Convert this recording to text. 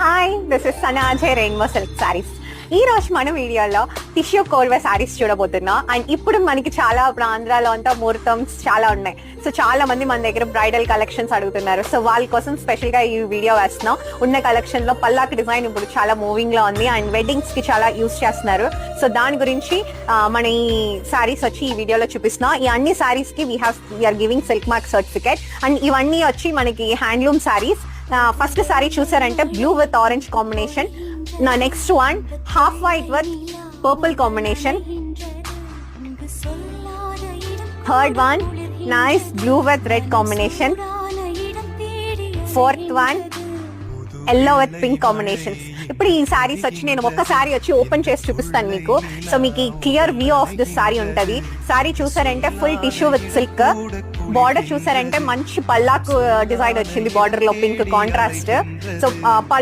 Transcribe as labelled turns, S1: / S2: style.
S1: Hi, this is Sana Ajay rainbow silk saris. ఈ రోజు మన వీడియోలో టిష్యూ కోల్వే సారీస్ చూడబోతున్నాం. అండ్ ఇప్పుడు మనకి చాలా ఆంధ్రాలో అంతా ముహూర్తమ్స్ చాలా ఉన్నాయి. సో చాలా మంది మన దగ్గర బ్రైడల్ కలెక్షన్స్ అడుగుతున్నారు. సో వాళ్ళ కోసం స్పెషల్ గా ఈ వీడియో వేస్తున్నాం. ఉన్న కలెక్షన్ లో పల్లాక్ డిజైన్ ఇప్పుడు చాలా మూవింగ్ లో ఉంది అండ్ వెడ్డింగ్స్ కి చాలా యూస్ చేస్తున్నారు. సో దాని గురించి మన ఈ సారీస్ వచ్చి ఈ వీడియోలో చూపిస్తున్నాం. ఈ అన్ని సారీస్ కి we are giving silk mark certificate. And ఇవన్నీ వచ్చి మనకి హ్యాండ్లూమ్ సారీస్. ఫస్ట్ సారీ చూసారంటే బ్లూ విత్ ఆరెంజ్ కాంబినేషన్. నా next one half white with purple combination. Third one nice blue with red combination. Fourth one yellow with pink combinations. ఇప్పుడు ఈ సారీస్ వచ్చి నేను ఒక్క సారీ వచ్చి ఓపెన్ చేసి చూపిస్తాను మీకు. సో మీకు clear view of this sorry ఉంటది. సారీ చూసారంటే full tissue with silk. Border చూసారంటే మంచి పల్లాకు డిజైన్ వచ్చింది. బార్డర్ లో పింక్ కాంట్రాస్ట్. సో